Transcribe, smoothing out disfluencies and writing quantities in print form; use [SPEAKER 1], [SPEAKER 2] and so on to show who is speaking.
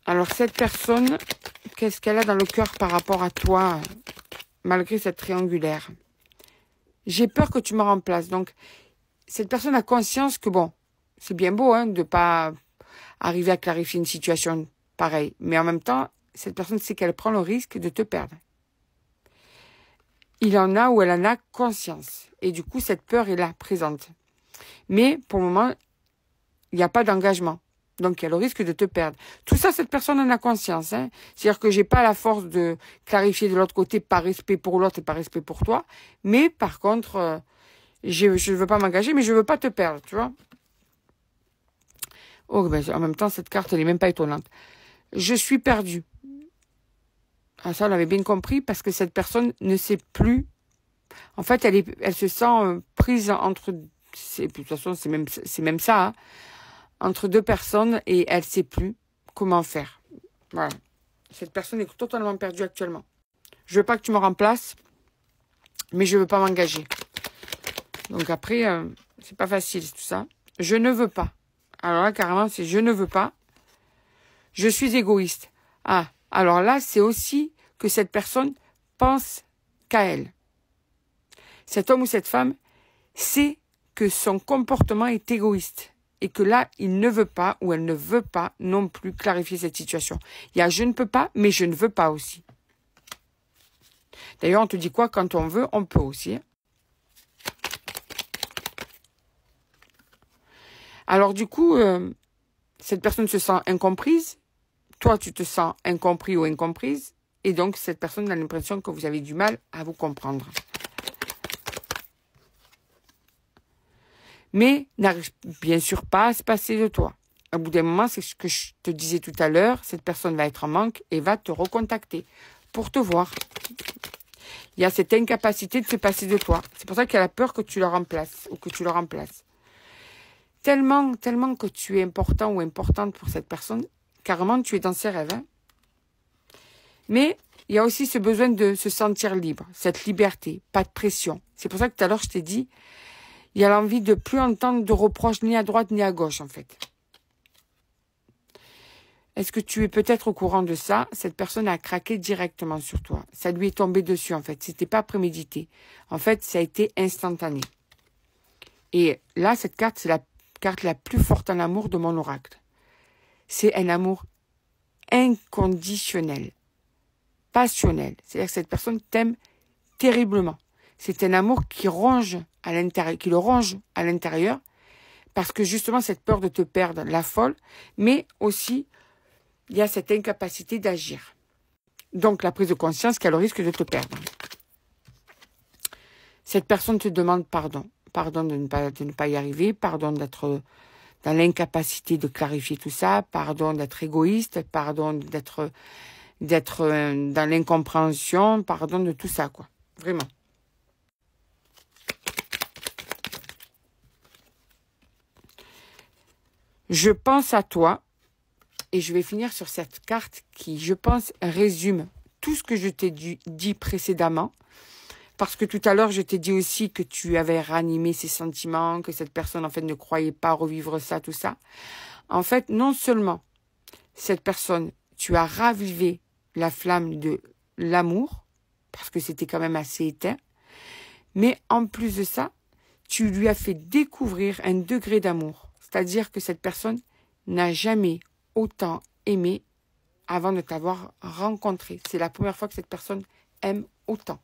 [SPEAKER 1] Alors, cette personne, qu'est-ce qu'elle a dans le cœur par rapport à toi, malgré cette triangulaire? J'ai peur que tu me remplaces. Donc, cette personne a conscience que, bon, c'est bien beau hein, de pas arriver à clarifier une situation pareille. Mais en même temps, cette personne sait qu'elle prend le risque de te perdre. Il en a ou elle en a conscience. Et du coup, cette peur est là, présente. Mais pour le moment, il n'y a pas d'engagement. Donc, il y a le risque de te perdre. Tout ça, cette personne en a conscience. Hein. C'est-à-dire que j'ai pas la force de clarifier de l'autre côté par respect pour l'autre et par respect pour toi. Mais par contre, je ne veux pas m'engager, mais je ne veux pas te perdre, tu vois. Oh, ben, en même temps, cette carte, elle n'est même pas étonnante. Je suis perdue. Ah, ça, on l'avait bien compris, parce que cette personne ne sait plus. En fait, elle se sent prise entre... De toute façon, c'est même ça, hein, entre deux personnes, et elle ne sait plus comment faire. Voilà. Cette personne est totalement perdue actuellement. Je veux pas que tu me remplaces, mais je veux pas m'engager. Donc après, c'est pas facile tout ça. Je ne veux pas. Alors là, carrément, c'est je ne veux pas. Je suis égoïste. Ah, alors là, c'est aussi que cette personne pense qu'à elle. Cet homme ou cette femme sait que son comportement est égoïste. Et que là, il ne veut pas ou elle ne veut pas non plus clarifier cette situation. Il y a je ne peux pas, mais je ne veux pas aussi. D'ailleurs, on te dit quoi? Quand on veut, on peut aussi. Alors du coup, cette personne se sent incomprise. Toi, tu te sens incompris ou incomprise. Et donc, cette personne a l'impression que vous avez du mal à vous comprendre. Mais n'arrive bien sûr pas à se passer de toi. Au bout d'un moment, c'est ce que je te disais tout à l'heure, cette personne va être en manque et va te recontacter pour te voir. Il y a cette incapacité de se passer de toi. C'est pour ça qu'elle a peur que tu le remplaces ou que tu le remplaces. Tellement que tu es important ou importante pour cette personne, carrément tu es dans ses rêves. Hein. Mais il y a aussi ce besoin de se sentir libre, cette liberté, pas de pression. C'est pour ça que tout à l'heure je t'ai dit, il y a l'envie de plus entendre de reproches ni à droite ni à gauche, en fait. Est-ce que tu es peut-être au courant de ça? Cette personne a craqué directement sur toi. Ça lui est tombé dessus, en fait. C'était pas prémédité. En fait, ça a été instantané. Et là, cette carte, c'est la carte la plus forte en amour de mon oracle. C'est un amour inconditionnel, passionnel. C'est-à-dire que cette personne t'aime terriblement. C'est un amour qui ronge à l'intérieur, qui le ronge à l'intérieur, parce que justement cette peur de te perdre l'affole, mais aussi il y a cette incapacité d'agir. Donc la prise de conscience qu'elle risque de te perdre. Cette personne te demande pardon. Pardon de ne pas y arriver, pardon d'être dans l'incapacité de clarifier tout ça, pardon d'être égoïste, pardon d'être dans l'incompréhension, pardon de tout ça, quoi. Vraiment. Je pense à toi et je vais finir sur cette carte qui, je pense, résume tout ce que je t'ai dit précédemment. Parce que tout à l'heure, je t'ai dit aussi que tu avais ranimé ses sentiments, que cette personne, en fait, ne croyait pas revivre ça, tout ça. En fait, non seulement cette personne, tu as ravivé la flamme de l'amour, parce que c'était quand même assez éteint, mais en plus de ça, tu lui as fait découvrir un degré d'amour. C'est-à-dire que cette personne n'a jamais autant aimé avant de t'avoir rencontré. C'est la première fois que cette personne aime autant.